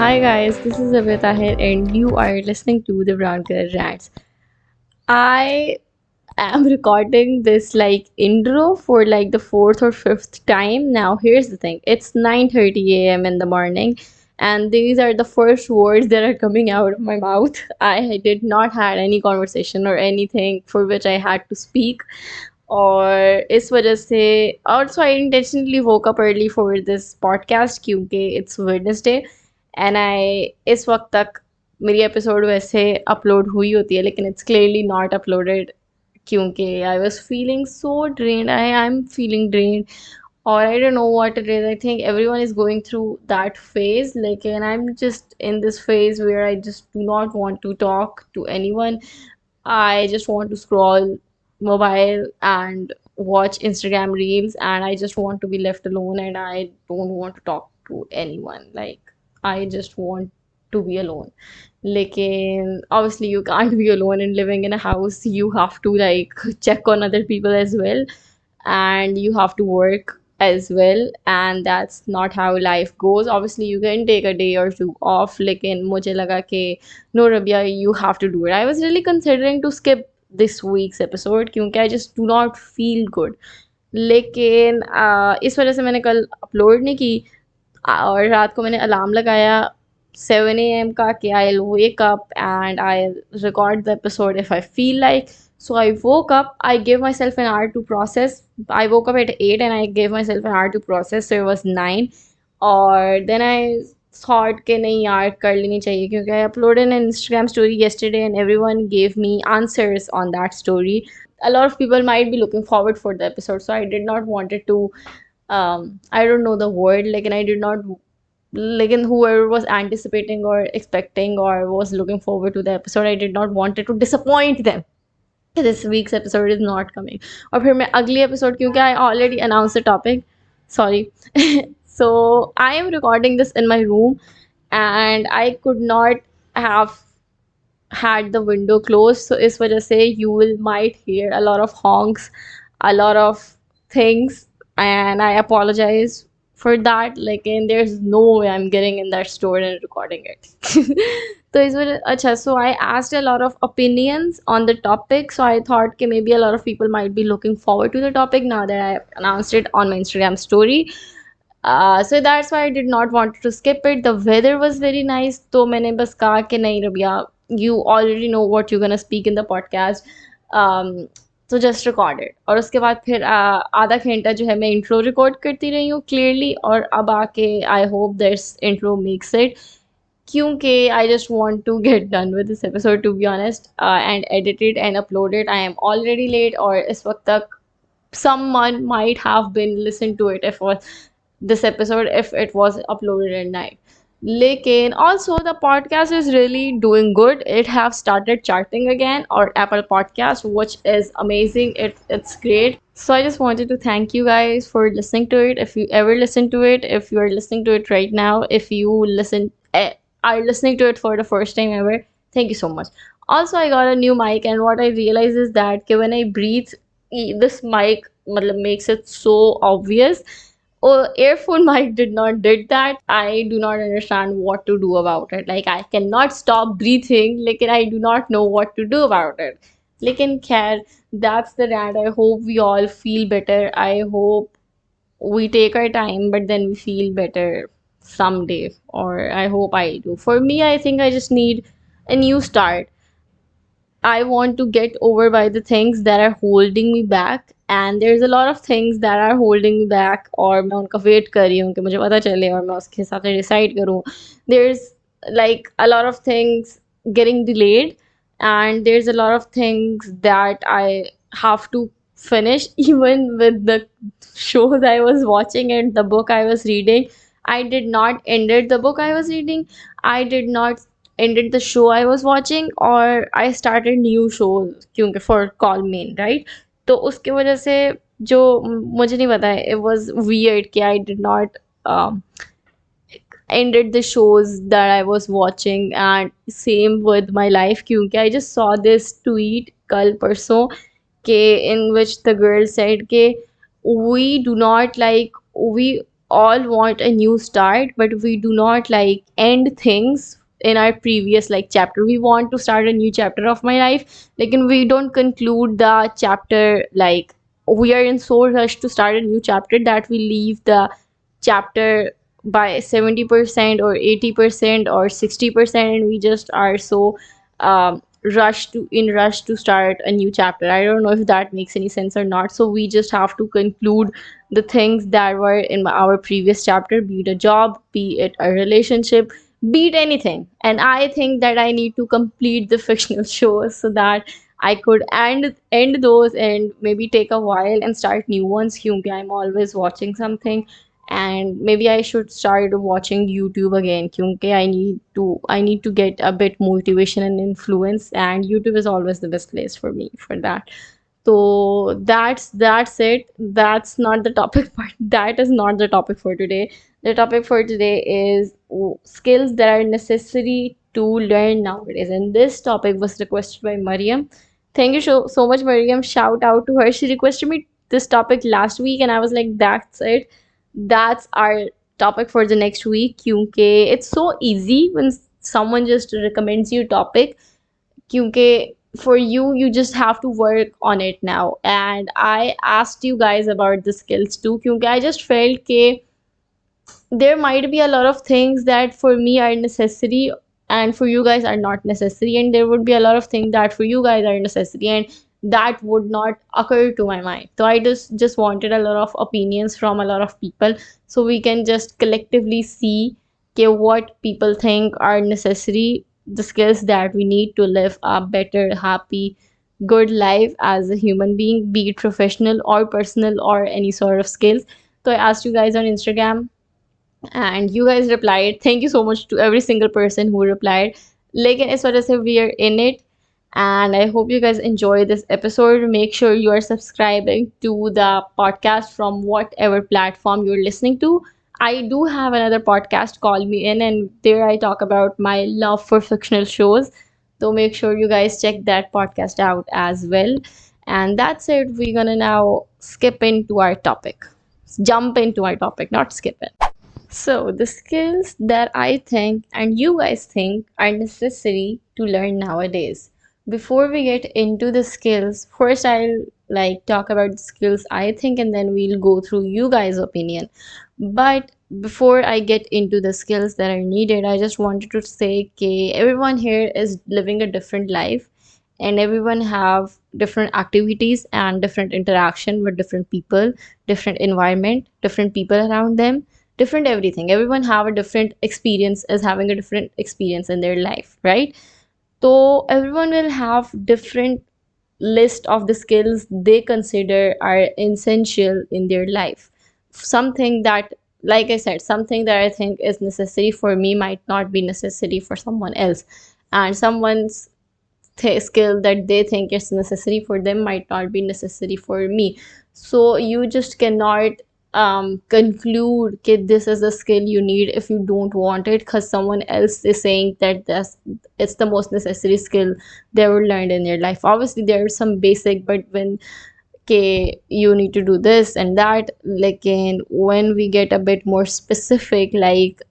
Hi guys, this is Avita here, and you are listening to the Brown Girl Rants. I am recording this intro for the fourth or fifth time. Now here's the thing. It's 9:30 a.m. in the morning, and these are the first words that are coming out of my mouth. I did not had any conversation or anything for which I had to speak, और इस वजह से also I intentionally woke up early for this podcast क्योंकि it's Wednesday and I इस वक्त तक मेरी episode वैसे अपलोड हुई होती है लेकिन it's clearly not uploaded क्योंकि I was feeling so drained. I'm feeling drained or I don't know what it is. I think everyone is going through that phase and I'm just in this phase where I just do not want to talk to anyone. I just want to scroll mobile and watch Instagram reels, and I just want to be left alone, and I don't want to talk to anyone. I just want to be alone. Obviously you can't be alone and living in a house. You have to check on other people as well, and you have to work as well, and that's not how life goes. Obviously you can take a day or two off, लेकिन मुझे लगा कि no Rabia, you have to do it. I was really considering to skip this week's episode क्योंकि I just do not feel good, लेकिन इस वजह से मैंने कल अपलोड नहीं की और रात को मैंने अलार्म लगाया 7 a.m. का कि I'll wake up and I'll record the episode if I feel like. So I woke up, I gave myself an hour to process. I woke up at 8 and I gave myself an hour to process, so it was 9. और then I thought कि नहीं यार कर लेनी चाहिए क्योंकि I uploaded an Instagram story yesterday and everyone gave me answers on that story. A lot of people might be looking forward for the episode, so I did not want it to I don't know the word, and I did not and whoever was anticipating or expecting or was looking forward to the episode, I did not want it to disappoint them. This week's episode is not coming. और फिर मैं अगली episode क्योंकि I already announced the topic. Sorry. So I am recording this in my room and I could not have had the window closed. So इस वजह से you will might hear a lot of honks, a lot of things, and I apologize for that. And there's no way I'm getting in that store and recording it. तो इस वजह अच्छा, so I asked a lot of opinions on the topic, so I thought कि maybe a lot of people might be looking forward to the topic now that I announced it on my Instagram story. So that's why I did not want to skip it. The weather was very nice, तो मैंने बस कहा कि नहीं Rabia, you already know what you're gonna speak in the podcast, so just record it. और उसके बाद फिर आधा घंटा जो है मैं intro record करती रही हूँ clearly, और अब आके I hope this intro makes it क्योंकि I just want to get done with this episode, to be honest, and edit it and upload it. I am already late और इस वक्त तक someone might have been listened to it if this episode if it was uploaded at night. Lekin also the podcast is really doing good. It have started charting again or Apple Podcast, which is amazing. It's great. So I just wanted to thank you guys for listening to it. If you ever listen to it, if you are listening to it right now, if you are listening to it for the first time ever, thank you so much. Also, I got a new mic, and what I realize is that when I breathe, this mic makes it so obvious. Oh, earphone mic did not did that. I do not understand what to do about it. I cannot stop breathing. I do not know what to do about it. लेकिन खैर, that's the rant. I hope we all feel better. I hope we take our time, but then we feel better someday. Or I hope I do. For me, I think I just need a new start. I want to get over by the things that are holding me back, and there's a lot of things that are holding me back, और मैं उनका wait कर रही हूँ कि मुझे पता चले और मैं उसके हिसाब से डिसाइड करूँ. There's a lot of things getting delayed, and there's a lot of things that I have to finish even with the shows I was watching and the book I was reading. I did not ended the book I was reading. I did not ended the show I was watching, or I started new shows क्योंकि for Call Me, right? तो उसके वजह से जो मुझे नहीं पता है, it was weird कि I did not ended the shows that I was watching, and same with my life क्योंकि I just saw this tweet कल परसों के in which the girl said कि we do not we all want a new start, but we do not like end things in our previous like chapter. We want to start a new chapter of my life, like, and we don't conclude the chapter. Like, we are in so rush to start a new chapter that we leave the chapter by 70% or 80% or 60%, and we just are so rush to start a new chapter. I don't know if that makes any sense or not. So we just have to conclude the things that were in our previous chapter, be it a job, be it a relationship, be it anything. And I think that I need to complete the fictional shows so that I could end those and maybe take a while and start new ones. Kyunki I'm always watching something, and maybe I should start watching YouTube again. Kyunki I need to get a bit motivation and influence, and YouTube is always the best place for me for that. So that's it. That's not the topic part. That is not the topic for today. The topic for today is skills that are necessary to learn nowadays. And this topic was requested by Mariam. Thank you so much, Mariam. Shout out to her. She requested me this topic last week, and I was like, that's it. That's our topic for the next week. Kyunki it's so easy when someone just recommends you topic. Kyunki for you just have to work on it now. And I asked you guys about the skills too. Kyunki I just felt that there might be a lot of things that for me are necessary and for you guys are not necessary, and there would be a lot of things that for you guys are necessary and that would not occur to my mind. So I just wanted a lot of opinions from a lot of people, so we can just collectively see what people think are necessary, the skills that we need to live a better, happy, good life as a human being, be it professional or personal or any sort of skills. So I asked you guys on Instagram and you guys replied. Thank you so much to every single person who replied. Like, as far as we are in it, and I hope you guys enjoy this episode. Make sure you are subscribing to the podcast from whatever platform you're listening to. I do have another podcast, Call Me In, and there I talk about my love for fictional shows. So make sure you guys check that podcast out as well. And that's it. We're gonna now skip into our topic. Jump into our topic, not skip it. So, the skills that I think and you guys think are necessary to learn nowadays. Before we get into the skills, first I'll like talk about the skills I think, and then we'll go through you guys' opinion. But before I get into the skills that are needed, I just wanted to say that everyone here is living a different life, and everyone have different activities and different interaction with different people, different environment, different people around them, different everything. Everyone have a different experience, is having a different experience in their life, right? So everyone will have different list of the skills they consider are essential in their life. Something that, like I said, something that I think is necessary for me might not be necessary for someone else, and someone's skill that they think is necessary for them might not be necessary for me. So you just cannot conclude that this is a skill you need if you don't want it because someone else is saying that this it's the most necessary skill they will learn in their life. Obviously there is some basic, but when you need to do this and that, like in when we get a bit more specific, like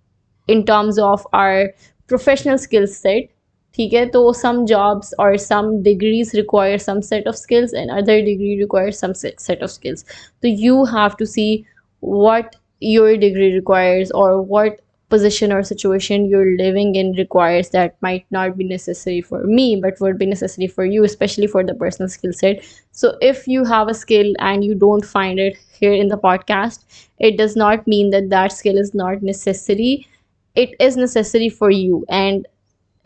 in terms of our professional skill set, ठीक है, तो some jobs or some degrees require some set of skills and other degree requires some set of skills. So you have to see what your degree requires or what position or situation you're living in requires that might not be necessary for me but would be necessary for you, especially for the personal skill set. So if you have a skill and you don't find it here in the podcast, it does not mean that that skill is not necessary. It is necessary for you, and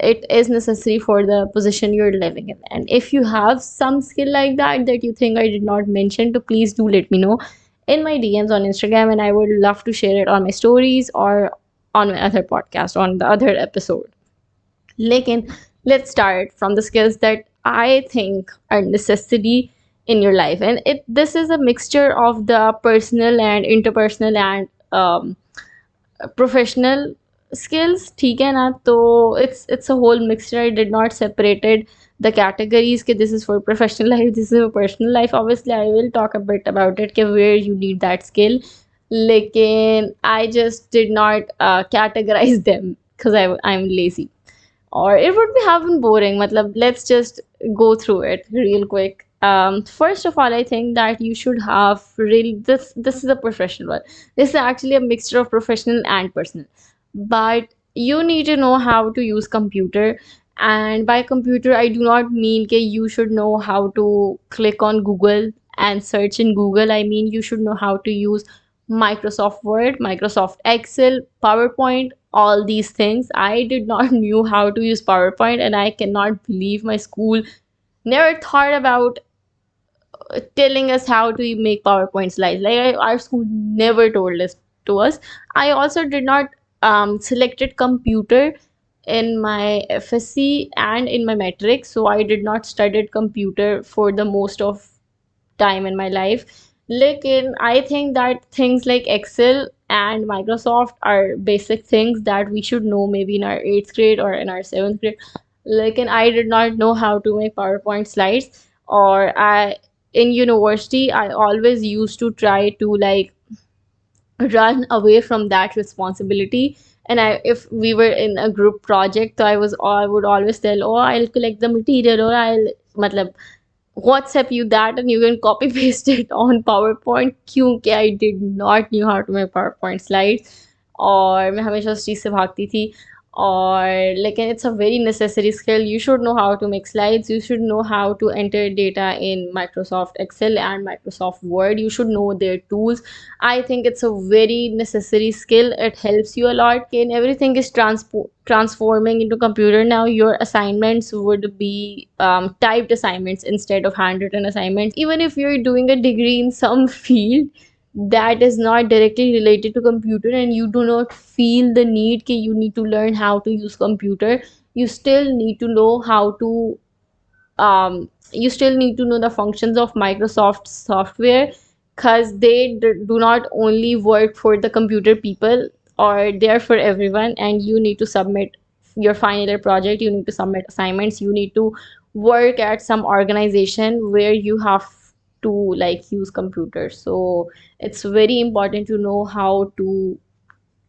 it is necessary for the position you're living in. And if you have some skill like that that you think I did not mention, to please do let me know in my DMs on Instagram, and I would love to share it on my stories or on my other podcast, on the other episode. Lekin, let's start from the skills that I think are necessary in your life. And it this is a mixture of the personal and interpersonal and professional skills, ठीक है ना? तो it's a whole mixture. I did not separated the categories कि this is for professional life, this is for personal life. Obviously I will talk a bit about it कि where you need that skill. लेकिन I just did not categorize them because I'm lazy, or it would be have been boring. Matlab, let's just go through it real quick. First of all, I think that you should have really this is a professional one. This is actually a mixture of professional and personal. But you need to know how to use computer. And by computer, I do not mean that you should know how to click on Google and search in Google. I mean you should know how to use Microsoft Word, Microsoft Excel, PowerPoint, all these things. I did not knew how to use PowerPoint, and I cannot believe my school never thought about telling us how to make PowerPoint slides. Like our school never told us to us. I also did not selected computer in my FSC and in my metric, so I did not studied computer for the most of time in my life. Lekin I think that things like Excel and Microsoft are basic things that we should know maybe in our 8th grade or in our 7th grade. Lekin I did not know how to make PowerPoint slides, or I in university I always used to try to like run away from that responsibility. And if we were in a group project, so I would always tell, oh, I'll collect the material, or I'll matlab WhatsApp you that and you can copy paste it on PowerPoint, क्योंकि I did not knew how to make PowerPoint slides, और मैं हमेशा उस चीज़ से भागती थी. और लेकिन it's a very necessary skill. You should know how to make slides. You should know how to enter data in Microsoft Excel and Microsoft Word. You should know their tools. I think it's a very necessary skill. It helps you a lot. And everything is transforming into computer now. Your assignments would be typed assignments instead of handwritten assignments. Even if you're doing a degree in some field that is not directly related to computer, and you do not feel the need that you need to learn how to use computer, you still need to know how to you still need to know the functions of Microsoft software, because they do not only work for the computer people, or they're for everyone. And you need to submit your final year project, you need to submit assignments, you need to work at some organization where you have to like use computers. So it's very important to know how to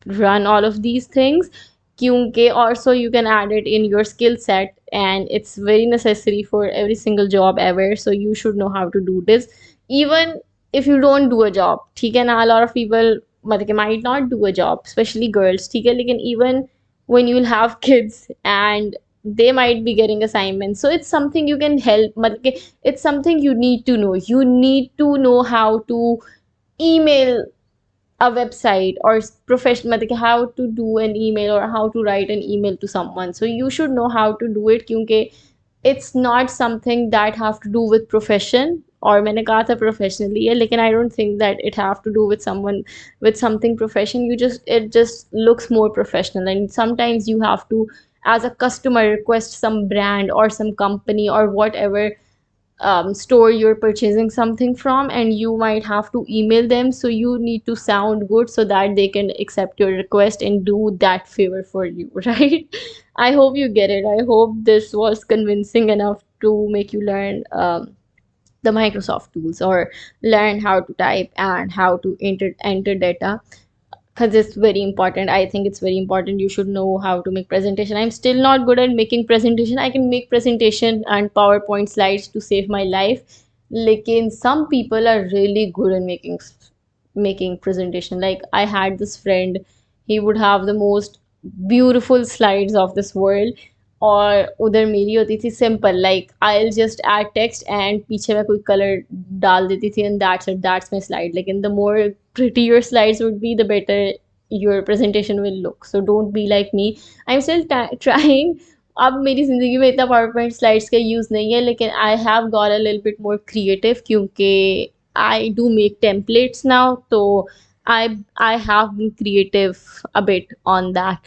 run all of these things, क्योंकि also you can add it in your skill set, and it's very necessary for every single job ever. So you should know how to do this even if you don't do a job. ठीक है ना, a lot of people मतलब might not do a job, especially girls. ठीक है, लेकिन even when you'll have kids and they might be getting assignments, so it's something you can help मतलब कि it's something you need to know. You need to know how to email a website, or professional like how to do an email or how to write an email to someone. So you should know how to do it, क्योंकि it's not something that have to do with profession. और मैंने कहा था professionally है, लेकिन I don't think that it have to do with someone with something profession. It just looks more professional, and sometimes you have to, as a customer, request some brand or some company or whatever store you're purchasing something from, and you might have to email them. So you need to sound good so that they can accept your request and do that favor for you, right? I hope you get it. I hope this was convincing enough to make you learn the Microsoft tools, or learn how to type and how to enter data, because it's very important. I think it's very important. You should know how to make presentation. I'm still not good at making presentation. I can make presentation and PowerPoint slides to save my life. Lekin some people are really good at making presentation. Like I had this friend, he would have the most beautiful slides of this world. और उधर मेरी होती थी simple, like I will just add text and पीछे मैं कोई colour डाल देती थी, and that's it, that's my slide. लेकिन the more pretty your slides would be the better your presentation will look. So don't be like me. I am still trying. अब मेरी ज़िंदगी में इतना पावर पॉइंट स्लाइड्स का use नहीं है, लेकिन I have got a little bit more creative, क्योंकि I do make templates now. तो I have been creative a bit on that.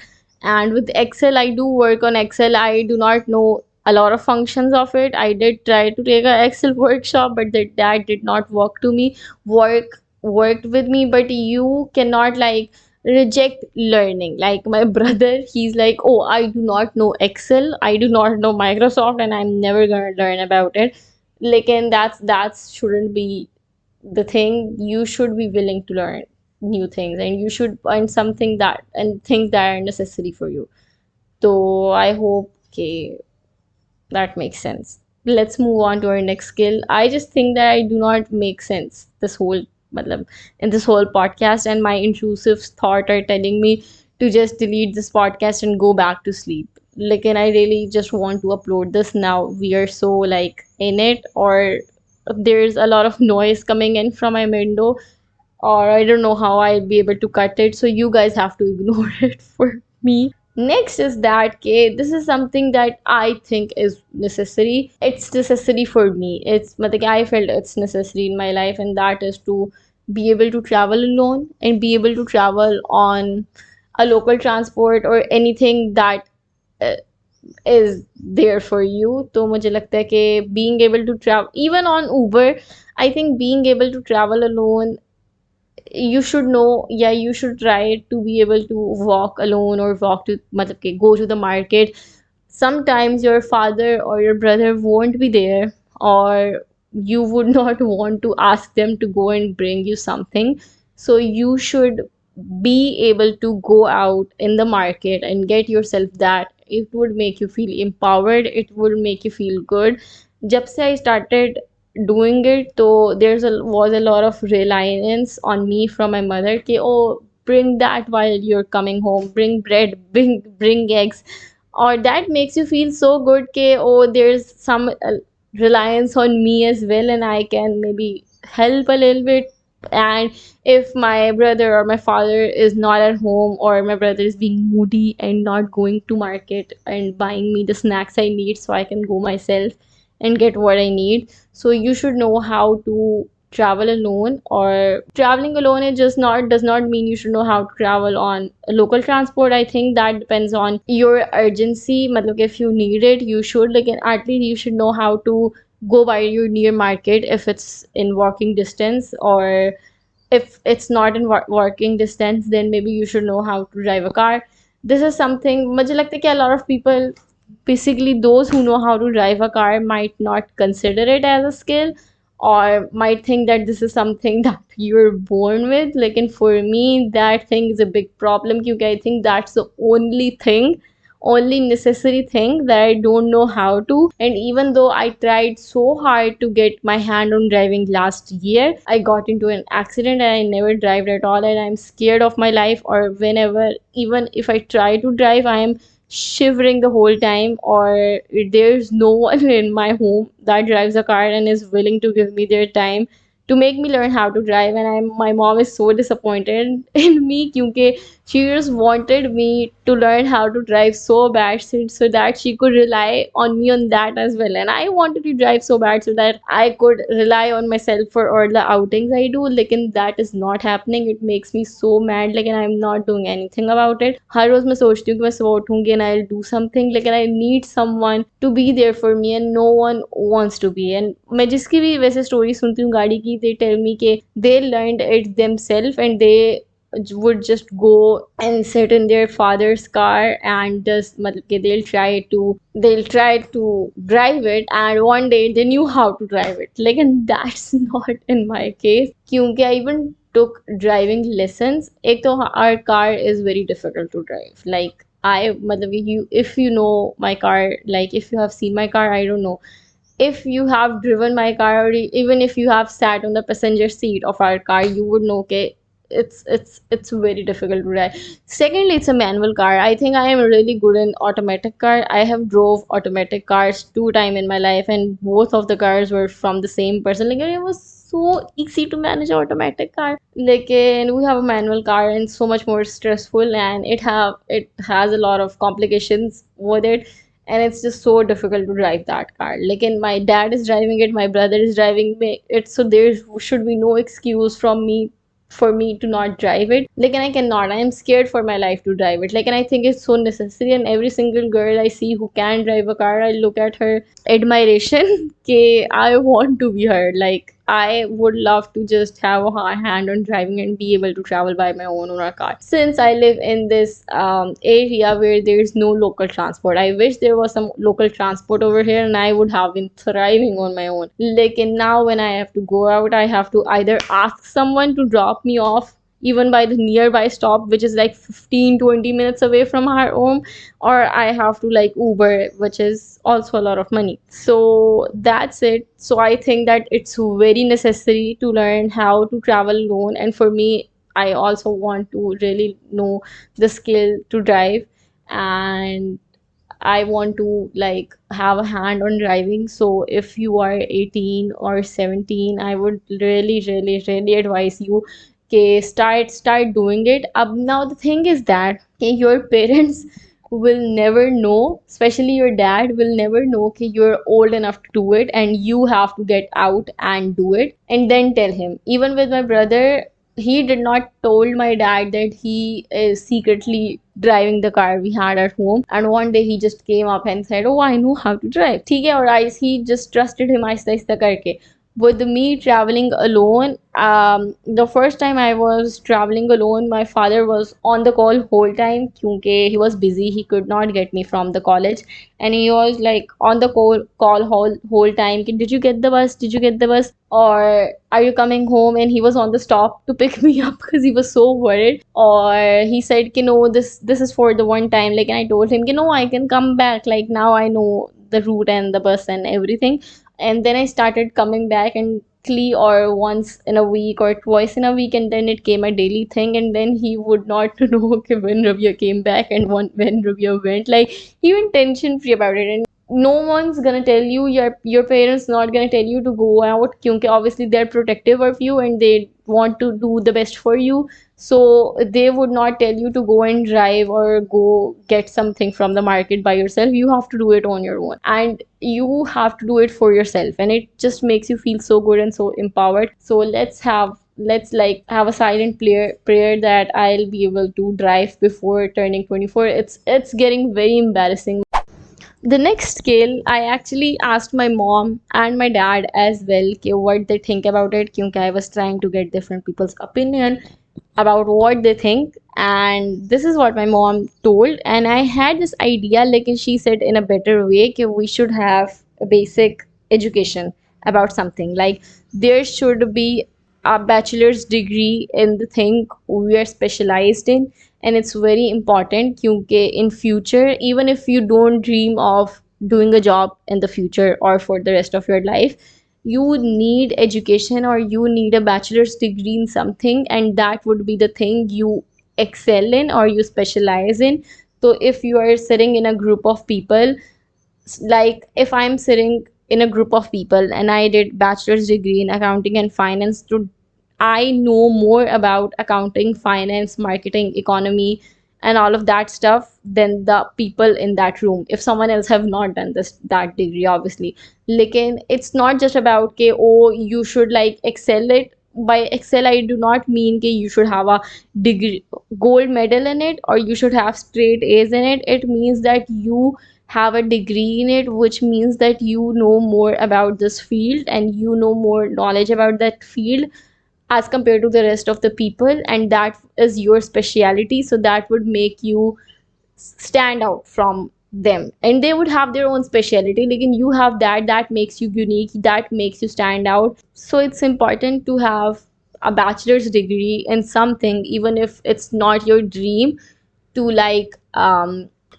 And with Excel, I do work on Excel. I do not know a lot of functions of it. I did try to take a Excel workshop, but that did not worked with me. But you cannot like reject learning. Like my brother, he's like, oh, I do not know Excel, I do not know Microsoft, and I'm never gonna learn about it. Like, and that shouldn't be the thing. You should be willing to learn. new things, and you should find something that and things that are necessary for you. So I hope, okay, that makes sense. Let's move on to our next skill. I just think that I do not make sense this whole matlab, in this whole podcast, and my intrusive thought are telling me to just delete this podcast and go back to sleep. Like, and I really just want to upload this now. We are so like in it, or there's a lot of noise coming in from my window, or I don't know how I'll be able to cut it. So you guys have to ignore it for me. Next is that, okay, this is something that I think is necessary. It's necessary for me. It's like I felt it's necessary in my life, and that is to be able to travel alone and be able to travel on a local transport or anything that uh, is there for you. तो मुझे लगता है कि being able to travel even on Uber, I think being able to travel alone, you should know, yeah, you should try to be able to walk alone or walk to matlab ke, go to the market. Sometimes your father or your brother won't be there, or you would not want to ask them to go and bring you something, so you should be able to go out in the market and get yourself that. It would make you feel empowered, it would make you feel good. जब से I started doing it, so there's a was a lot of reliance on me from my mother कि oh, bring that while you're coming home, bring bread, bring eggs, or that makes you feel so good कि oh, there's some reliance on me as well, and I can maybe help a little bit. And if my brother or my father is not at home, or my brother is being moody and not going to market and buying me the snacks I need so I can go myself and get what I need. So you should know how to travel alone, or traveling alone is just not does not mean you should know how to travel on local transport. I think that depends on your urgency. Matlab, if you need it, you should, like, at least you should know how to go by your near market if it's in walking distance, or if it's not in walking distance, then maybe you should know how to drive a car. This is something मुझे लगता है कि a lot of people, basically those who know how to drive a car, might not consider it as a skill, or might think that this is something that you're born with. Like, and for me, that thing is a big problem because I think that's the only necessary thing that I don't know how to. And even though I tried so hard to get my hand on driving last year, I got into an accident and I never drive at all, and I'm scared of my life. Or whenever, even if I try to drive, I am shivering the whole time, or there's no one in my home that drives a car and is willing to give me their time to make me learn how to drive. And my mom is so disappointed in me because she just wanted me to learn how to drive so bad, so that she could rely on me on that as well. And I wanted to drive so bad so that I could rely on myself for all the outings I do. Like, and that is not happening. It makes me so mad. Like, and I'm not doing anything about it. हर रोज मैं सोचती हूँ कि मैं सुबह उठूंगी and I'll do something. Like, and I need someone to be there for me, and no one wants to be. And मैं जिसकी भी वैसे स्टोरी सुनती हूँ गाड़ी की, they tell me कि they learned it themselves, and they would just go and sit in their father's car and just matlab कि they'll try to drive it, and one day they knew how to drive it. Like, and that's not in my case क्योंकि I even took driving lessons. एक तो our car is very difficult to drive. Like, I matlab you, if you know my car, like if you have seen my car, I don't know, if you have driven my car, or even if you have sat on the passenger seat of our car, you would know okay, it's very difficult to drive. Secondly, it's a manual car. I think I am really good in automatic car. I have drove automatic cars 2 times in my life, and both of the cars were from the same person. Like, it was so easy to manage an automatic car. Like, and we have a manual car and so much more stressful, and it has a lot of complications with it, and it's just so difficult to drive that car. Like, and my dad is driving it, my brother is driving it, so there should be no excuse from me for me to not drive it. Like, and I cannot, I am scared for my life to drive it. Like, and I think it's so necessary, and every single girl I see who can drive a car, I look at her admiration okay, I want to be her. Like, I would love to just have a hand on driving and be able to travel by my own on a car. Since I live in this area where there's no local transport, I wish there was some local transport over here, and I would have been thriving on my own. Like, and now when I have to go out, I have to either ask someone to drop me off even by the nearby stop, which is like 15-20 minutes away from our home, or I have to like Uber, which is also a lot of money. So that's it. So I think that it's very necessary to learn how to travel alone. And for me, I also want to really know the skill to drive, and I want to like have a hand on driving. So if you are 18 or 17, I would really, really, really advise you, okay, start doing it. Now the thing is that, okay, your parents will never know, especially your dad will never know, okay, you're old enough to do it, and you have to get out and do it and then tell him. Even with my brother, he did not told my dad that he is secretly driving the car we had at home, and one day he just came up and said, oh, I know how to drive, ठीक है, और I he just trusted him Aahista Aahista करके. With me traveling alone, the first time I was traveling alone, my father was on the call whole time क्योंकि he was busy, he could not get me from the college, and he was like on the call whole time, did you get the bus, did you get the bus, or are you coming home? And he was on the stop to pick me up because he was so worried. Or he said, no, this is for the one time, like, and I told him, no, I can come back, like now I know the route and the bus and everything. And then I started coming back, and or once in a week or twice in a week, and then it came a daily thing. And then he would not know, okay, when Rabia came back and when Rabia went, like, even tension free about it. And no one's gonna tell you, your parents not gonna tell you to go out because obviously they're protective of you and they want to do the best for you. So they would not tell you to go and drive or go get something from the market by yourself. You have to do it on your own, and you have to do it for yourself, and it just makes you feel so good and so empowered. So let's like have a silent prayer that I'll be able to drive before turning 24. It's getting very embarrassing. The next scale, I actually asked my mom and my dad as well, what they think about it, because I was trying to get different people's opinion about what they think. And this is what my mom told, and I had this idea, like she said in a better way, that we should have a basic education about something, like there should be a bachelor's degree in the thing we are specialized in. And it's very important because in future, even if you don't dream of doing a job in the future or for the rest of your life, you need education or you need a bachelor's degree in something, and that would be the thing you excel in or you specialize in. So if you are sitting in a group of people, like if I'm sitting in a group of people and I did bachelor's degree in accounting and finance, to I know more about accounting, finance, marketing, economy, and all of that stuff than the people in that room if someone else have not done that degree, obviously. Lekin it's not just about ke, oh, you should like excel it. By excel, I do not mean ke you should have a degree gold medal in it or you should have straight A's in it. It means that you have a degree in it, which means that you know more about this field and you know more knowledge about that field as compared to the rest of the people, and that is your speciality. So that would make you stand out from them, and they would have their own specialty, like you have that makes you unique, that makes you stand out. So it's important to have a bachelor's degree in something, even if it's not your dream to like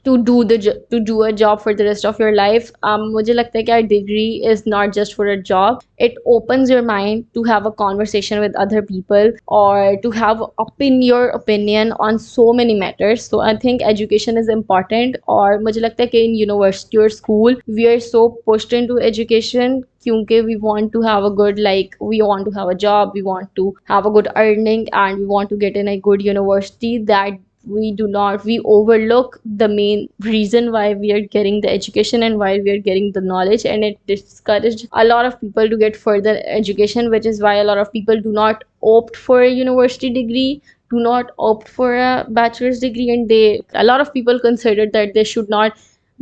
to do a job for the rest of your life. मुझे लगता है कि our degree is not just for a job. It opens your mind to have a conversation with other people or to have your opinion on so many matters. So I think education is important. और मुझे लगता है कि in university or school we are so pushed into education क्योंकि we want to have a good, like we want to have a job, we want to have a good earning, and we want to get in a good university, that we overlook the main reason why we are getting the education and why we are getting the knowledge. And it discourages a lot of people to get further education, which is why a lot of people do not opt for a university degree, do not opt for a bachelor's degree, and a lot of people consider that they should not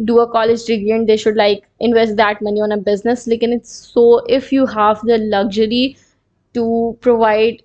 do a college degree and they should like invest that money on a business. Like, and it's so, if you have the luxury to provide,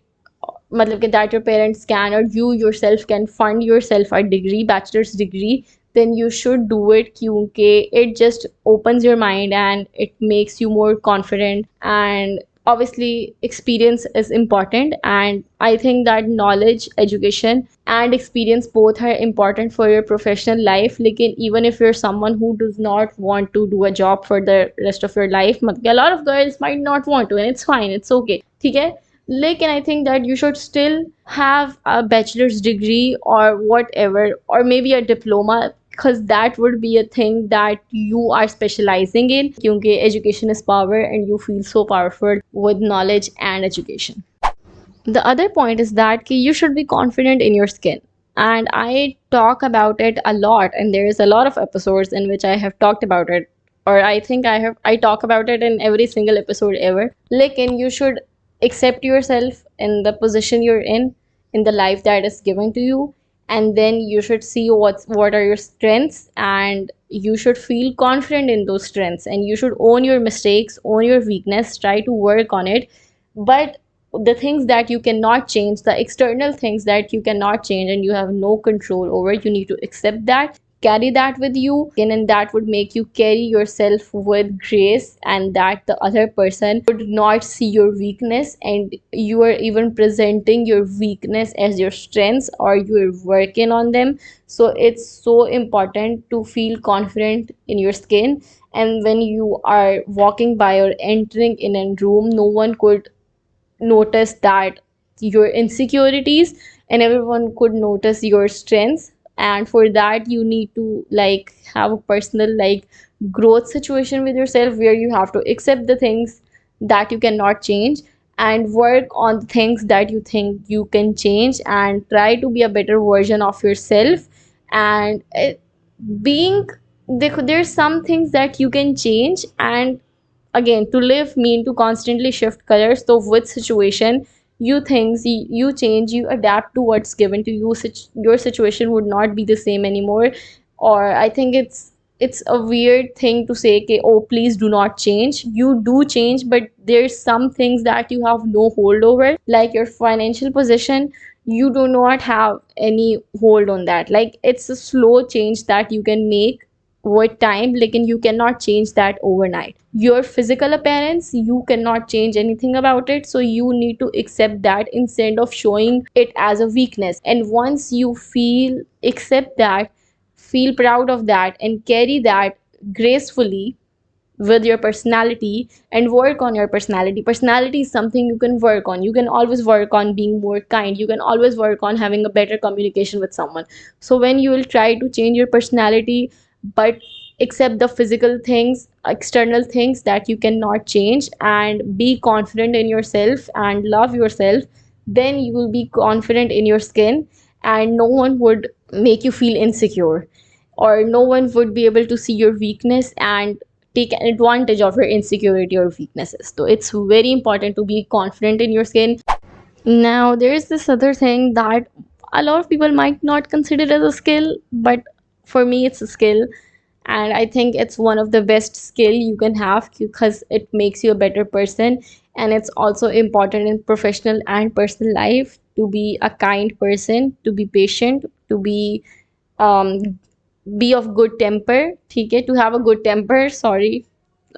मतलब कि that your parents can or you yourself can fund yourself a degree, bachelor's degree, then you should do it क्योंकि it just opens your mind and it makes you more confident. And obviously experience is important, and I think that knowledge, education and experience both are important for your professional life. Like even if you're someone who does not want to do a job for the rest of your life, a lot of girls might not want to, and it's fine, it's okay, okay. Like, and I think that you should still have a bachelor's degree or whatever, or maybe a diploma, because that would be a thing that you are specializing in. Because education is power, and you feel so powerful with knowledge and education. The other point is that you should be confident in your skin, and I talk about it a lot, and there is a lot of episodes in which I have talked about it, or I think I talk about it in every single episode ever. Like, and you should accept yourself in the position you're in the life that is given to you, and then you should see what are your strengths, and you should feel confident in those strengths, and you should own your mistakes, own your weakness, try to work on it. But the things that you cannot change, the external things that you cannot change and you have no control over, you need to accept that, carry that with you, and that would make you carry yourself with grace, and that the other person would not see your weakness, and you are even presenting your weakness as your strengths, or you're working on them. So it's so important to feel confident in your skin. And when you are walking by or entering in a room, no one could notice that your insecurities, and everyone could notice your strengths. And for that you need to like have a personal like growth situation with yourself, where you have to accept the things that you cannot change, and work on the things that you think you can change, and try to be a better version of yourself. And being there's some things that you can change, and again, to live mean to constantly shift colors. So with situation, you things you change, you adapt to what's given to you. Your situation would not be the same anymore. Or I think it's a weird thing to say, okay, oh please do not change. You do change, but there's some things that you have no hold over, like your financial position. You do not have any hold on that. Like, it's a slow change that you can make with time, like, and you cannot change that overnight. Your physical appearance, you cannot change anything about it, so you need to accept that instead of showing it as a weakness. And once you feel accept that, feel proud of that, and carry that gracefully with your personality, and work on your personality is something you can work on. You can always work on being more kind, you can always work on having a better communication with someone. So when you will try to change your personality, but accept the physical things, external things that you cannot change, and be confident in yourself and love yourself, then you will be confident in your skin, and no one would make you feel insecure, or no one would be able to see your weakness and take advantage of your insecurity or weaknesses. So it's very important to be confident in your skin. Now there's this other thing that a lot of people might not consider as a skill, but for me it's a skill, and I think it's one of the best skill you can have, because it makes you a better person. And it's also important in professional and personal life to be a kind person, to be patient, to um be of good temper, okay, to have a good temper, sorry.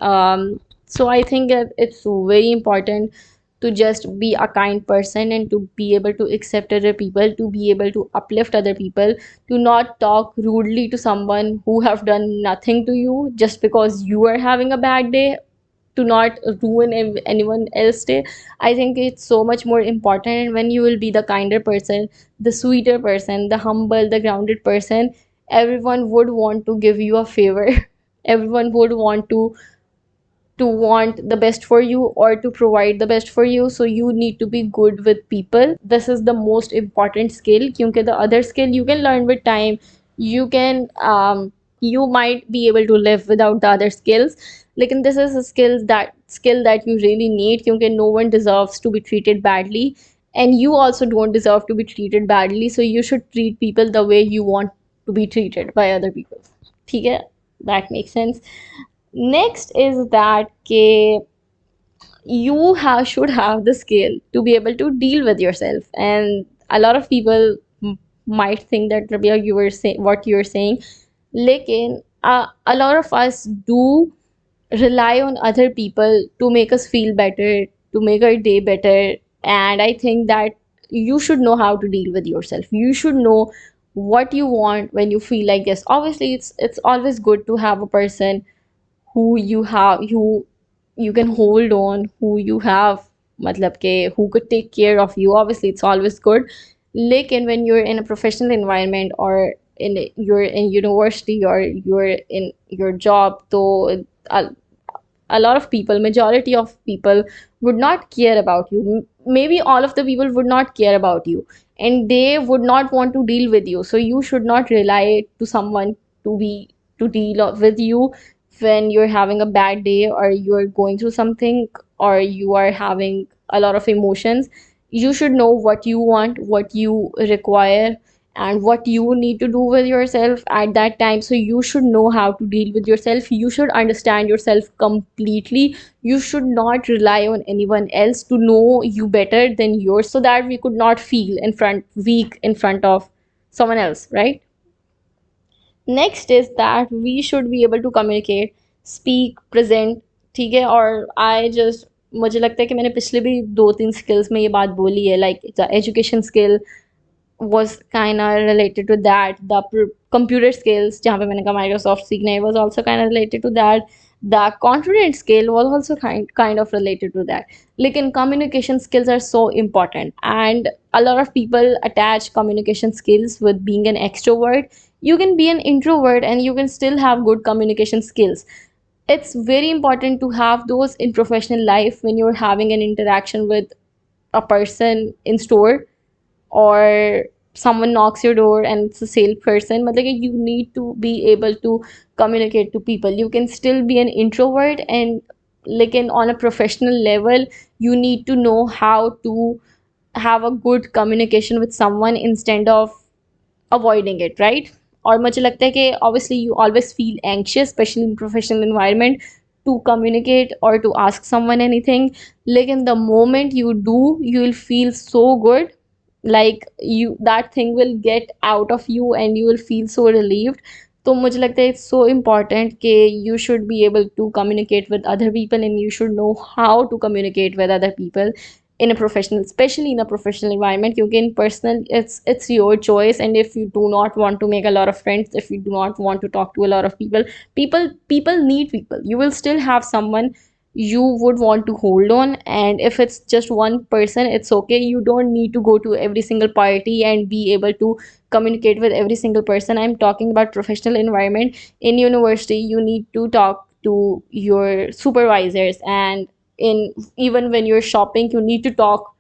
So I think that it's very important to just be a kind person, and to be able to accept other people, to be able to uplift other people, to not talk rudely to someone who have done nothing to you just because you are having a bad day, to not ruin anyone else's day. I think it's so much more important. And when you will be the kinder person, the sweeter person, the humble, the grounded person, everyone would want to give you a favor. Everyone would want the best for you, or to provide the best for you. So you need to be good with people. This is the most important skill, because the other skill you can learn with time. You can you might be able to live without the other skills. Like, and this is a skill that you really need, because no one deserves to be treated badly, and you also don't deserve to be treated badly. So you should treat people the way you want to be treated by other people. Okay, that makes sense. Next is that you should have the skill to be able to deal with yourself. And a lot of people might think that, Rabia, you were saying what you're saying. Lekin a lot of us do rely on other people to make us feel better, to make our day better. And I think that you should know how to deal with yourself. You should know what you want when you feel like this. Obviously, it's always good to have a person who you can hold on, who you have matlab ke who could take care of you. Obviously it's always good. Lekin when you're in a professional environment, or you're in university, or you're in your job, so a, a lot of people, majority of people would not care about you. Maybe all of the people would not care about you, and they would not want to deal with you. So you should not rely to someone to deal with you when you're having a bad day, or you're going through something, or you are having a lot of emotions. You should know what you want, what you require, and what you need to do with yourself at that time. So you should know how to deal with yourself. You should understand yourself completely. You should not rely on anyone else to know you better than yours, so that we could not feel weak in front of someone else, right? Next is that we should be able to communicate, speak, present. ठीक है? और I just मुझे लगता है कि मैंने पिछले भी दो तीन स्किल्स में ये बात बोली है, like the education skill was kind of related to that. The computer skills, जहाँ पे मैंने कहा Microsoft सीखना है, was also kind of related to that. The confidence skill was also kind of related to that. लेकिन communication skills are so important, and a lot of people attach communication skills with being an extrovert. You can be an introvert and you can still have good communication skills. It's very important to have those in professional life when you're having an interaction with a person in store, or someone knocks your door and it's a salesperson. But like, you need to be able to communicate to people. You can still be an introvert, and like on a professional level, you need to know how to have a good communication with someone instead of avoiding it, right? और मुझे लगता है कि obviously you always feel anxious, especially in professional environment, to communicate or to ask someone anything. लेकिन the moment you do, you will feel so good, like you that thing will get out of you and you will feel so relieved. तो मुझे लगता है it's so important कि you should be able to communicate with other people, and you should know how to communicate with other people in a professional, especially in a professional environment. क्योंकि in personal, it's your choice, and if you do not want to make a lot of friends, if you do not want to talk to a lot of people, people need people. You will still have someone you would want to hold on, and if it's just one person, it's okay. You don't need to go to every single party and be able to communicate with every single person. I'm talking about professional environment. In university, you need to talk to your supervisors, and in even when you're shopping, you need to talk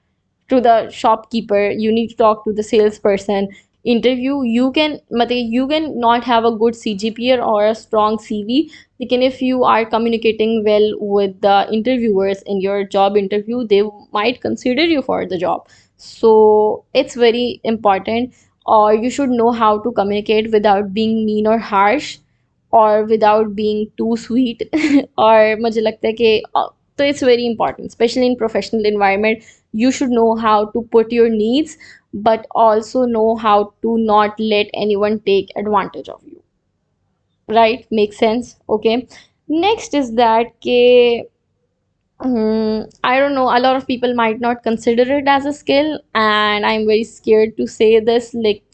to the shopkeeper, you need to talk to the salesperson. Interview, you can you can not have a good CGPA or a strong CV. Lekin if you are communicating well with the interviewers in your job interview, they might consider you for the job. So it's very important. Or you should know how to communicate without being mean or harsh, or without being too sweet. और मुझे लगता है कि so it's very important, especially in professional environment. You should know how to put your needs, but also know how to not let anyone take advantage of you, right? Makes sense? Okay. Next is that I don't know, a lot of people might not consider it as a skill, and I'm very scared to say this. Like,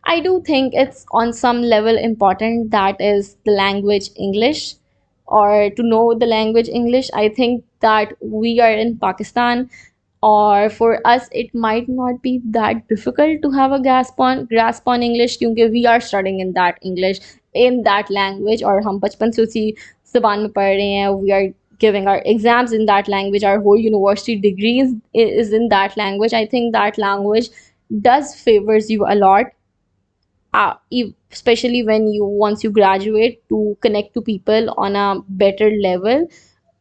I do think it's on some level important, that is the language English, or to know the language English. I think that we are in Pakistan, or for us, it might not be that difficult to have a grasp on English, because we are studying in that English, in that language, और हम बचपन से उसी ज़बान में पढ़ रहे हैं. We are giving our exams in that language. Our whole university degrees is in that language. I think that language does favors you a lot, especially when you once you graduate, to connect to people on a better level.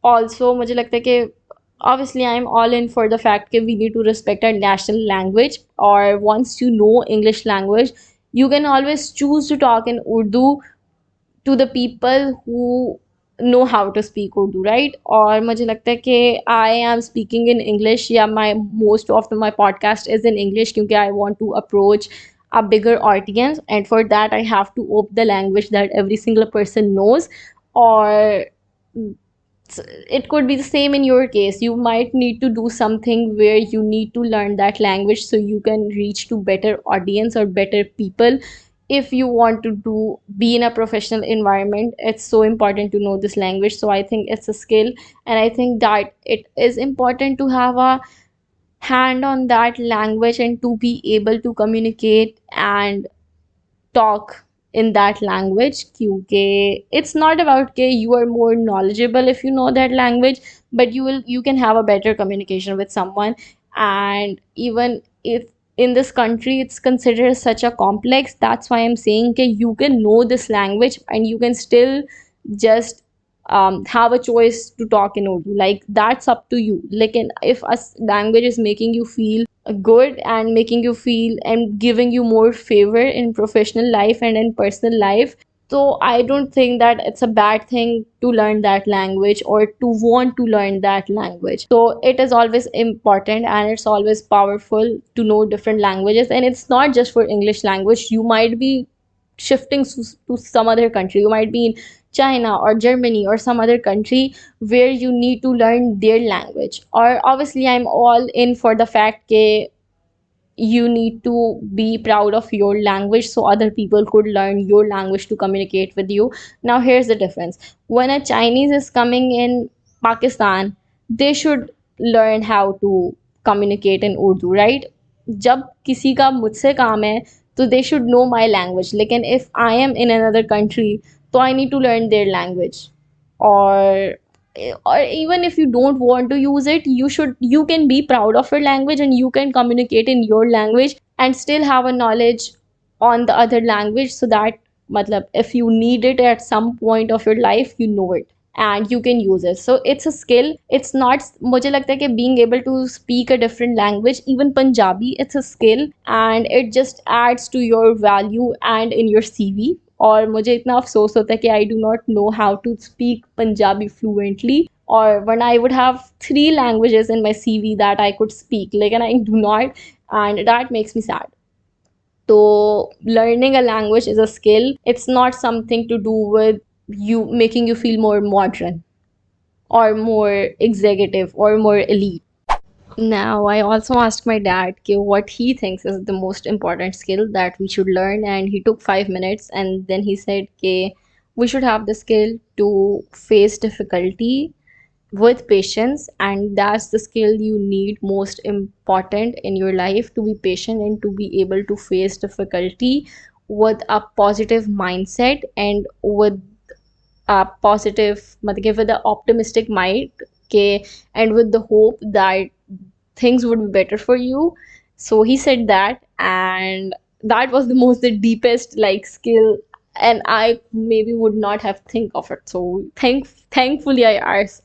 Also मुझे लगता है कि obviously I'm all in for the fact that we need to respect our national language, or once you know English language, you can always choose to talk in Urdu to the people who know how to speak Urdu, right? और मुझे लगता है कि I am speaking in English, या my most of my podcast is in English, क्योंकि I want to approach a bigger audience, and for that I have to opt the language that every single person knows. Or it could be the same in your case. You might need to do something where you need to learn that language so you can reach to better audience or better people. If you want to do be in a professional environment, it's so important to know this language. So I think it's a skill, and I think that it is important to have a hand on that language and to be able to communicate and talk in that language, क्योंकि it's not about कि you are more knowledgeable if you know that language, but you can have a better communication with someone. And even if in this country it's considered such a complex, that's why I'm saying कि you can know this language and you can still just have a choice to talk in Urdu. Like that's up to you. Like, if a language is making you feel good and making you feel and giving you more favor in professional life and in personal life, so I don't think that it's a bad thing to learn that language or to want to learn that language. So it is always important and it's always powerful to know different languages. And it's not just for English language. You might be shifting to some other country. You might be in China or Germany or some other country where you need to learn their language. Or obviously, I'm all in for the fact that you need to be proud of your language so other people could learn your language to communicate with you. Now, here's the difference. When a Chinese is coming in Pakistan, they should learn how to communicate in Urdu, right? जब किसी का मुझसे काम है तो they should know my language. लेकिन if I am in another country, so I need to learn their language. Or even if you don't want to use it, you can be proud of your language and you can communicate in your language and still have a knowledge on the other language, so that matlab if you need it at some point of your life, you know it and you can use it. So it's a skill. It's not, मुझे लगता है कि being able to speak a different language, even Punjabi, it's a skill and it just adds to your value and in your CV. और मुझे इतना अफसोस होता है कि I do not know how to speak Punjabi fluently, or when I would have three languages in my CV that I could speak, like, and I do not, and that makes me sad. So learning a language is a skill. It's not something to do with you making you feel more modern or more executive or more elite. Now, I also asked my dad what he thinks is the most important skill that we should learn, and he took 5 minutes and then he said we should have the skill to face difficulty with patience, and that's the skill you need most important in your life, to be patient and to be able to face difficulty with a positive mindset and with a positive मतलब with the optimistic mind and with the hope that things would be better for you. So he said that, and that was the most the deepest like skill, and I maybe would not have think of it. So thankfully I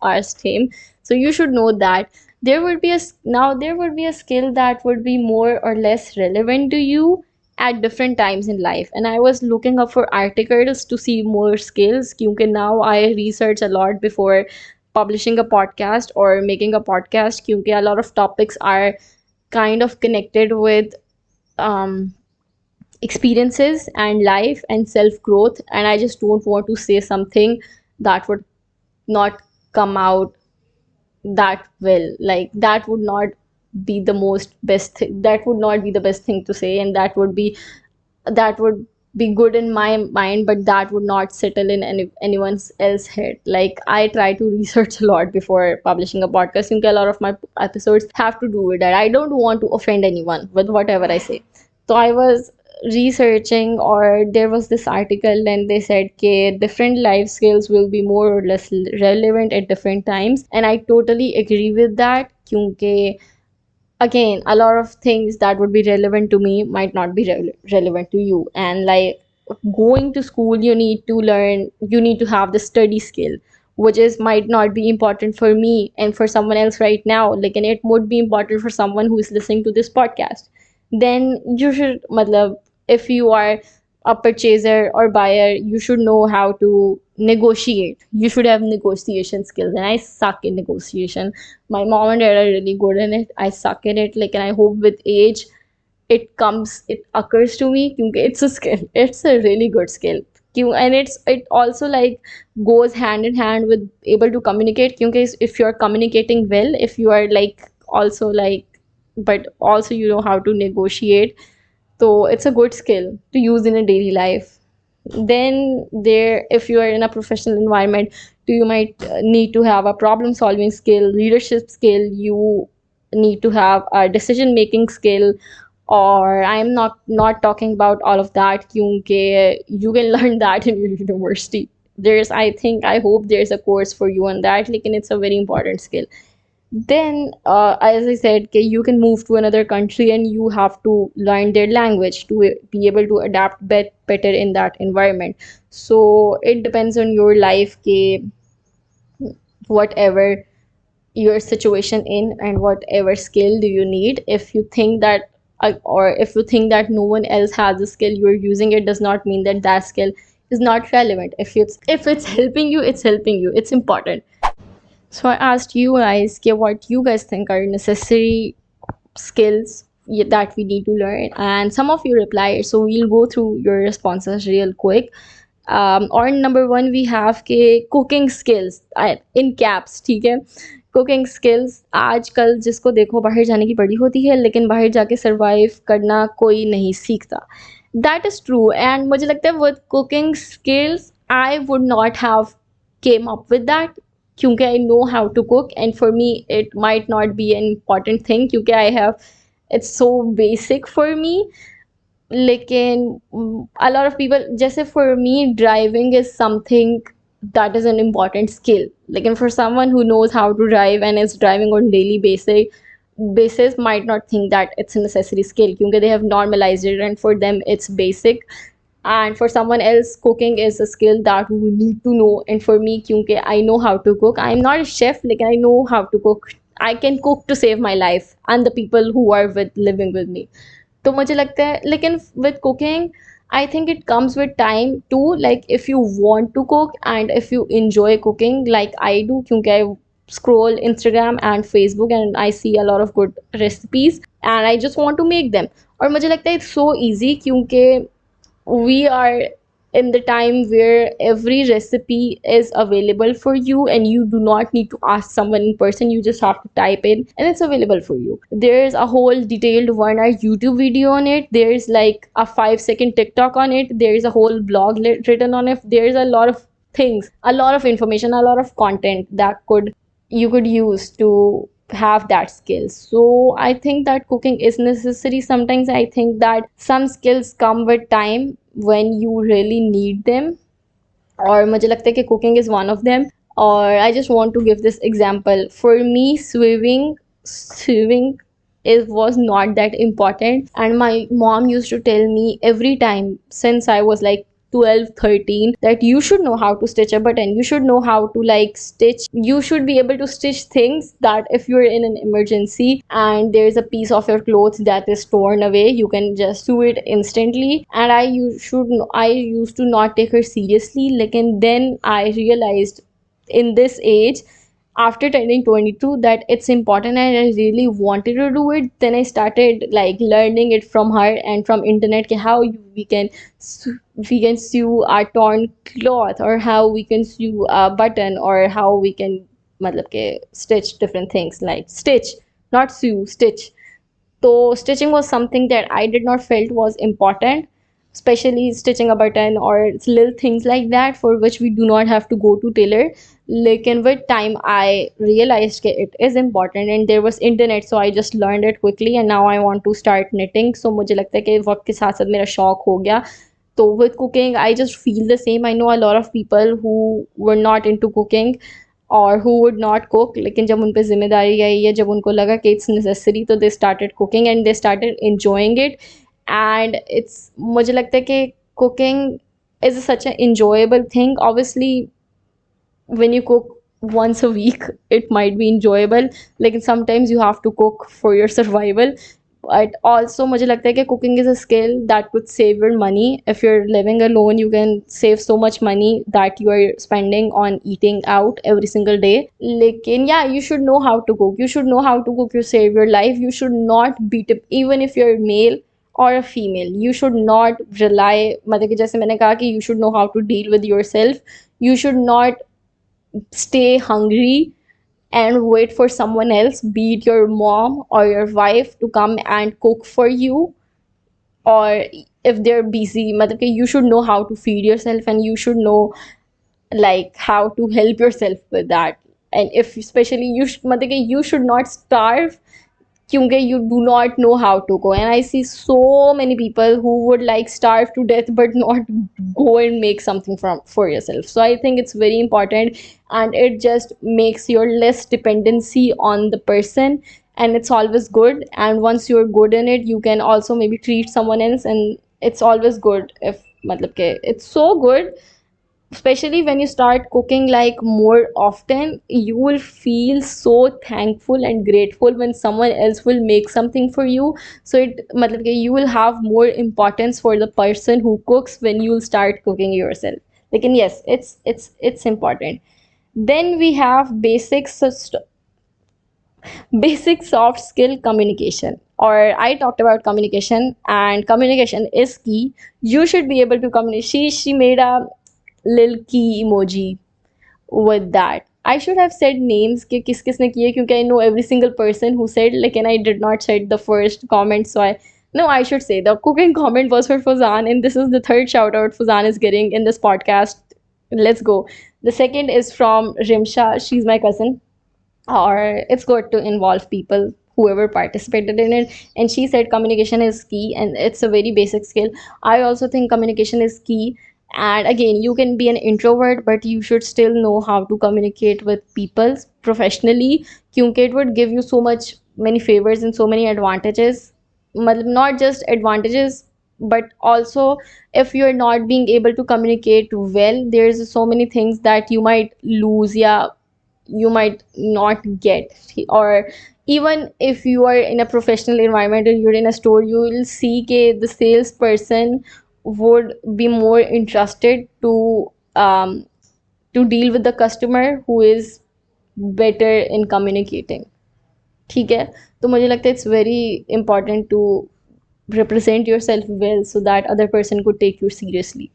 asked him. So you should know that now there would be a skill that would be more or less relevant to you at different times in life. And I was looking up for articles to see more skills because now I research a lot before publishing a podcast or making a podcast, because a lot of topics are kind of connected with um, experiences and life and self growth, and I just don't want to say something that would not come out that well. Like that would not be the most best that would not be the best thing to say, and that would be good in my mind, but that would not settle in anyone's else head. Like I try to research a lot before publishing a podcast, because a lot of my episodes have to do with that. I don't want to offend anyone with whatever I say. So I was researching, or there was this article and they said different life skills will be more or less relevant at different times, and I totally agree with that because again, a lot of things that would be relevant to me might not be relevant to you. And like going to school, you need to have the study skill, which is might not be important for me and for someone else right now, like, and it would be important for someone who is listening to this podcast. Then you should matlab, if you are a purchaser or buyer, you should know how to negotiate. You should have negotiation skills, and I suck in negotiation. My mom and dad are really good in it. I suck in it. Like, and I hope with age it occurs to me because it's a skill. It's a really good skill. And it also like goes hand in hand with able to communicate, क्योंकि if you're communicating well, if you are like also like, but also you know how to negotiate, so it's a good skill to use in a daily life. Then there, if you are in a professional environment, you might need to have a problem solving skill, leadership skill, you need to have a decision making skill. Or I'm not talking about all of that, kyunki you can learn that in your university. There's, I think, I hope there's a course for you on that, like, and it's a very important skill. Then as I said, okay, you can move to another country and you have to learn their language to be able to adapt better in that environment. So it depends on your life, okay, whatever your situation in and whatever skill do you need. If you think that or if you think that no one else has a skill, you're using it, does not mean that that skill is not relevant. If it's helping you, it's helping you, it's important. So I asked you guys, okay, what you guys think are necessary skills that we need to learn, and some of you replied. So we'll go through your responses real quick. On number one we have के cooking skills, in caps, ठीक है. Cooking skills, आजकल जिसको देखो बाहर जाने की पड़ी होती है, लेकिन बाहर जाके सरवाइव करना कोई नहीं सीखता. That is true. एंड मुझे लगता है with cooking skills I would not have came up with that, क्योंकि I know how to cook, and for me it might not be an important thing क्योंकि I have, it's so basic for me. लेकिन a lot of people, जैसे for me driving is something that is an important skill, लेकिन for someone who knows how to drive and is driving on daily basis might not think that it's a necessary skill क्योंकि they have normalized it and for them it's basic. And for someone else cooking is a skill that we need to know, and for me क्योंकि I know how to cook, I'm not a chef, लेकिन I know how to cook. I can cook to save my life and the people who are living with me. तो मुझे लगता है, लेकिन with cooking I think it comes with time too, like if you want to cook and if you enjoy cooking like I do, क्योंकि I scroll Instagram and Facebook and I see a lot of good recipes and I just want to make them. और मुझे लगता है it's so easy क्योंकि we are in the time where every recipe is available for you and you do not need to ask someone in person, you just have to type in and it's available for you. There's a whole detailed 1 hour YouTube video on it, there's like a 5-second TikTok on it, there's a whole blog written on it, there's a lot of things, a lot of information, a lot of content that you could use to have that skill. So I think that cooking is necessary. Sometimes I think that some skills come with time when you really need them, और मुझे लगता है कि cooking is one of them. Or I just want to give this example. For me, swimming was not that important, and my mom used to tell me every time since I was like 12-13 that you should know how to stitch a button, you should know how to like stitch, you should be able to stitch things that if you're in an emergency and there's a piece of your clothes that is torn away, you can just sew it instantly. And I used to not take her seriously, like, and then I realized in this age after turning 22 that it's important and I really wanted to do it. Then I started like learning it from her and from internet how we can sew a torn cloth, or how we can sew a button, or how we can matlab ke stitch different things, like stitch, not sew, stitch. So stitching was something that I did not felt was important, especially stitching a button or little things like that for which we do not have to go to tailor. Lekin with time I realized that it is important and there was internet, so I just learned it quickly and now I want to start knitting. So मुझे लगता है कि वक्त के साथ साथ मेरा शौक हो गया. So with cooking I just feel the same. I know a lot of people who were not into cooking or who would not cook, लेकिन जब उन पे जिम्मेदारी आई या जब उनको लगा कि it's necessary, तो they started cooking and they started enjoying it. And it's, मुझे लगता है कि cooking is such an enjoyable thing. Obviously when you cook once a week it might be enjoyable, like sometimes you have to cook for your survival. But also मुझे लगता है कि cooking is a skill that could save your money. If you're living alone you can save so much money that you are spending on eating out every single day. लेकिन yeah, you should know how to cook, you should know how to cook to save your life. You should not be even if you're male or a female, you should not rely, मतलब कि जैसे मैंने कहा कि you should know how to deal with yourself. You should not stay hungry and wait for someone else, be it your mom or your wife, to come and cook for you. Or if they're busy, मतलब कि you should know how to feed yourself, and you should know like how to help yourself with that. And if especially you मतलब कि you should not starve क्योंकि you do not know how to go. And I see so many people who would like starve to death but not go and make something from for yourself. So I think it's very important, and it just makes your less dependency on the person, and it's always good. And once you're good in it, you can also maybe treat someone else, and it's always good if मतलब के it's so good. Especially when you start cooking like more often, you will feel so thankful and grateful when someone else will make something for you. So it matlab कि you will have more importance for the person who cooks when you will start cooking yourself. Like, and yes, it's important. Then we have basic soft skill communication, or I talked about communication, and communication is key. You should be able to communicate. She made a little key emoji with that. I should have said names कि किस किसने किए, क्योंकि I know every single person who said, like, and I did not said the first comment, so I no, I should say the cooking comment was for Fuzan, and this is the third shout out Fuzan is getting in this podcast. Let's go. The second is from Rimsha. She's my cousin, or it's good to involve people whoever participated in it, and she said communication is key, and it's a very basic skill. I also think communication is key. And again, you can be an introvert, but you should still know how to communicate with people professionally, because it would give you so much many favors and so many advantages. Not just advantages, but also if you're not being able to communicate well, there's so many things that you might lose. Yeah, you might not get. Or even if you are in a professional environment and you're in a store, you will see that the salesperson would be more interested um, to deal with the customer who is better in communicating. ठीक है, तो मुझे लगता है it's very important to represent yourself well so that other person could take you seriously.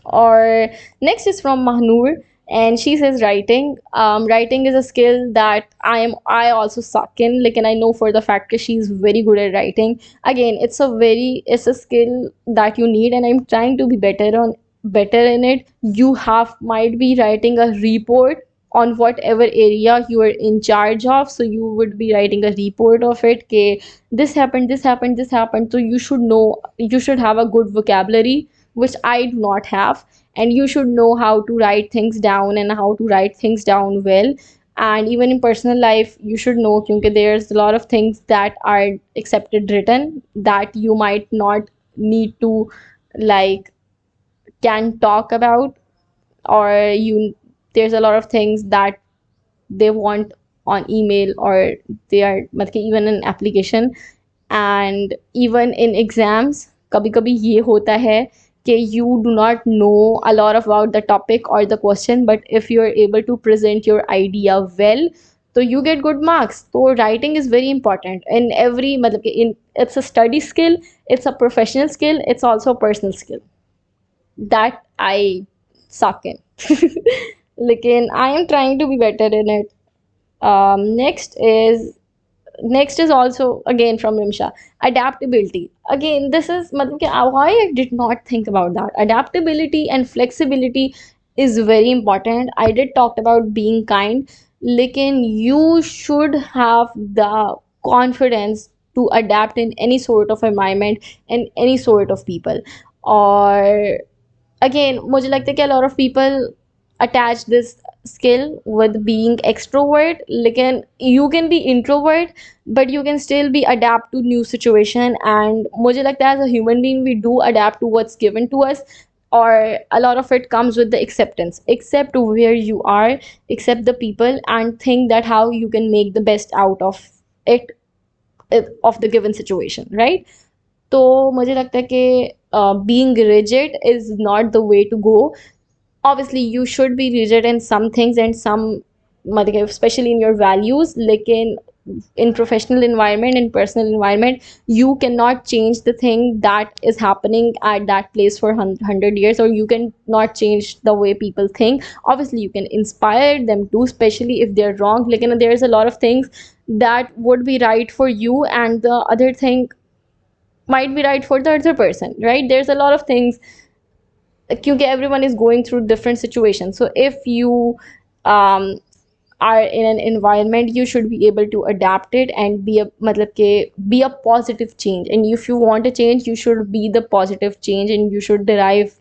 Or next is from Mahnur, and she says writing. Writing is a skill that I also suck in. Like, and I know for the fact that she's very good at writing. Again, it's a skill that you need, and I'm trying to be better in it. You have might be writing a report on whatever area you are in charge of, so you would be writing a report of it. Okay, this happened, this happened, this happened. So you should know, you should have a good vocabulary, which I do not have. And you should know how to write things down and how to write things down well. And even in personal life, you should know, because there's a lot of things that are accepted written that you might not need to like can talk about. Or you there's a lot of things that they want on email, or they are मतलब even in application. And even in exams, कभी कभी ये होता है कि you do not know a lot about the topic or the question, but if you are able to present your idea well, so you get good marks. So writing is very important in every मतलब कि in it's a study skill, it's a professional skill, it's also a personal skill that I suck in. लेकिन I am trying to be better in it. Next is also again from Rimsha. Adaptability. Again, this is मतलब कि why I did not think about that. Adaptability and flexibility is very important. I did talk about being kind, लेकिन you should have the confidence to adapt in any sort of environment and any sort of people. Or again, मुझे लगता है कि a lot of people attach this skill with being extrovert. लेकिन you can be introvert, but you can still be adapt to new situation. And मुझे लगता है as a human being we do adapt to what's given to us. Or a lot of it comes with the acceptance. Accept where you are, accept the people, and think that how you can make the best out of it, of the given situation, right? तो मुझे लगता है कि being rigid is not the way to go. Obviously you should be rigid in some things and some मतलब especially in your values, लेकिन in professional environment, in personal environment, you cannot change the thing that is happening at that place for 100 years, or you can not change the way people think. Obviously you can inspire them too, especially if they're wrong. Like, there's a lot of things that would be right for you, and the other thing might be right for the other person, right? There's a lot of things, because everyone is going through different situations. So if you um, are in an environment, you should be able to adapt it and be a matlab ke, be a positive change. And if you want to change, you should be the positive change, and you should derive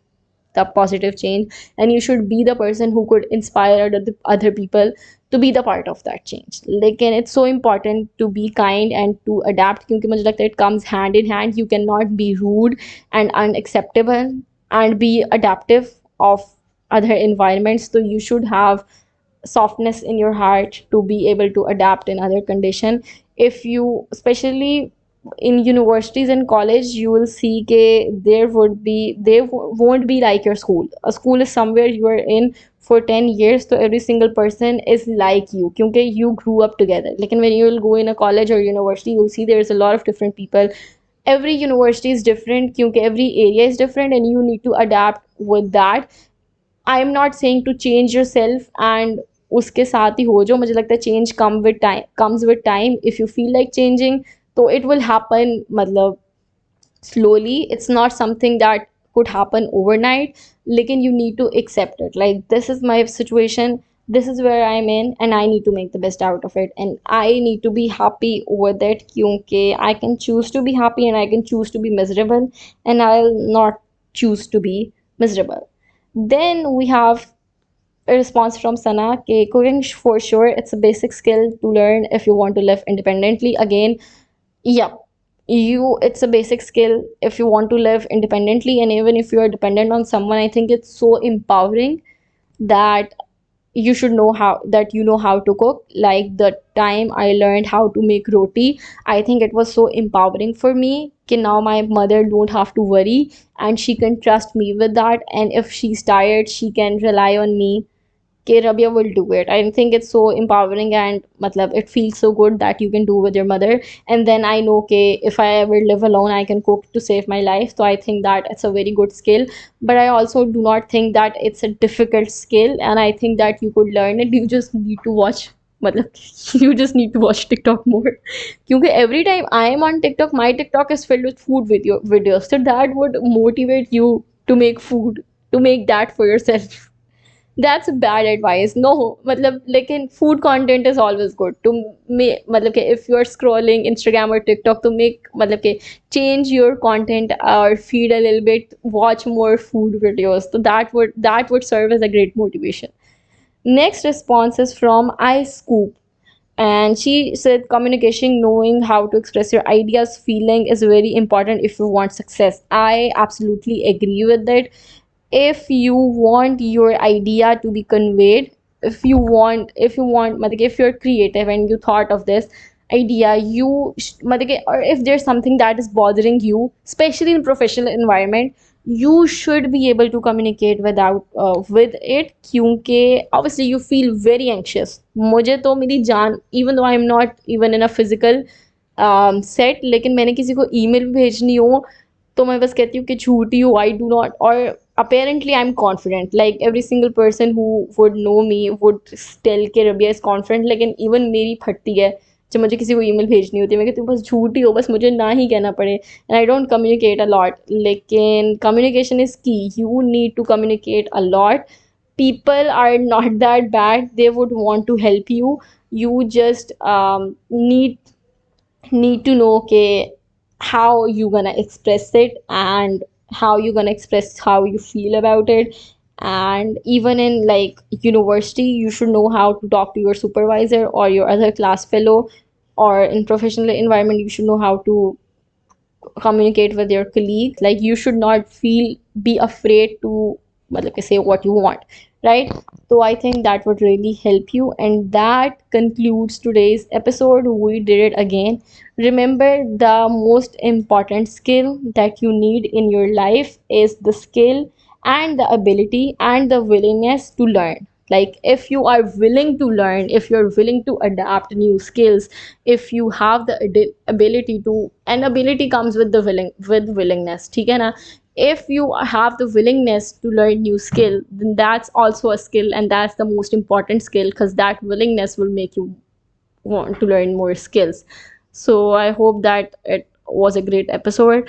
the positive change, and you should be the person who could inspire other people to be the part of that change. Like, and it's so important to be kind and to adapt, because मुझे लगता है it comes hand in hand. You cannot be rude and unacceptable and be adaptive of other environments. So you should have softness in your heart to be able to adapt in other condition. If you, especially in universities and college, you will see won't be like your school. A school is somewhere you are in for 10 years, so every single person is like you, because you grew up together. Like, when you will go in a college or university, you'll see there's a lot of different people. Every university is different, because every area is different, and you need to adapt with that. I am not saying to change yourself and उसके साथ ही हो जाओ. मुझे लगता है change comes with time. If you feel like changing, तो it will happen, मतलब slowly. It's not something that could happen overnight, lekin you need to accept it. Like, this is my situation, this is where I'm in, and I need to make the best out of it, and I need to be happy with it, kyunki I can choose to be happy and I can choose to be miserable, and I'll not choose to be miserable. Then we have a response from Sana. Okay, cooking, for sure, it's a basic skill to learn if you want to live independently. Again, yeah, it's a basic skill if you want to live independently. And even if you are dependent on someone, I think it's so empowering that you know how to cook. Like, the time I learned how to make roti, I think it was so empowering for me. Now my mother don't have to worry, and she can trust me with that, and if she's tired, she can rely on me. Okay, Rabia will do it. I think it's so empowering, and matlab, it feels so good that you can do with your mother. And then I know, okay, if I ever live alone, I can cook to save my life. So I think that it's a very good skill. But I also do not think that it's a difficult skill, and I think that you could learn it. You just need to watch. matlab, You just need to watch TikTok more. Because every time I am on TikTok, my TikTok is filled with food videos. So that would motivate you to make food, to make that for yourself. That's bad advice. No, matlab, like, in food content is always good to make. Matlab, if you are scrolling Instagram or TikTok, to make, matlab, change your content or feed a little bit, watch more food videos. So that would serve as a great motivation. Next response is from iScoop, and she said communication, knowing how to express your ideas, feeling is very important if you want success. I absolutely agree with that. If you want your idea to be conveyed, if you want matlab, if you're creative and you thought of this idea, matlab, or if there's something that is bothering you, especially in professional environment, you should be able to communicate with it, क्योंकि obviously you feel very anxious. मुझे तो मेरी जान, even though I'm not even in a physical set, लेकिन मैंने किसी को email भेजनी हो, तो मैं बस कहती हूँ कि झूठी हूँ, आई डू नॉट, और apparently I'm confident. Like, every single person who would know me would tell कि रबिया is confident, लेकिन even मेरी फटती है जब मुझे किसी को ईमेल भेजनी होती है. मैं कहती हूँ बस झूठी हो, बस मुझे ना ही कहना पड़े. And I don't communicate a lot, लेकिन communication is key. You need to communicate a lot. People are not that bad, they would want to help you. You just need to know, okay, how you gonna express it, and how you gonna express how you feel about it. And even in, like, university, you should know how to talk to your supervisor or your other class fellow, or in professional environment, you should know how to communicate with your colleagues. Like, you should not be afraid to, matlab, say what you want, right? So I think that would really help you. And that concludes today's episode. We did it again. Remember, the most important skill that you need in your life is the skill and the ability and the willingness to learn. Like, if you are willing to learn, if you're willing to adapt new skills, if you have the ability to, and ability comes with the willingness, ठीक है ना? If you have the willingness to learn new skill, then that's also a skill, and that's the most important skill, because that willingness will make you want to learn more skills. So I hope that it was a great episode.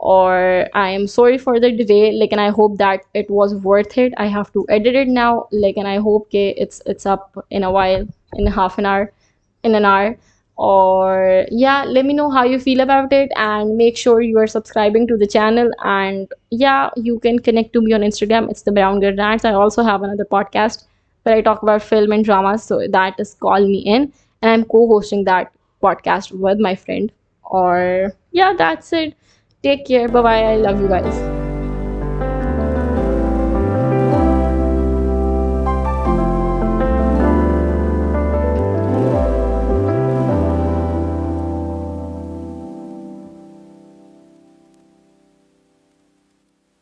Or I am sorry for the delay. Like, and I hope that it was worth it. I have to edit it now. Like, and I hope it's up in a while, in half an hour, in an hour. Or yeah, let me know how you feel about it, and make sure you are subscribing to the channel. And yeah, you can connect to me on Instagram. It's the Brown Girl Rants. I also have another podcast where I talk about film and drama. So that is Call Me In, and I'm co-hosting that podcast with my friend. Or yeah, that's it. Take care. Bye bye. I love you guys.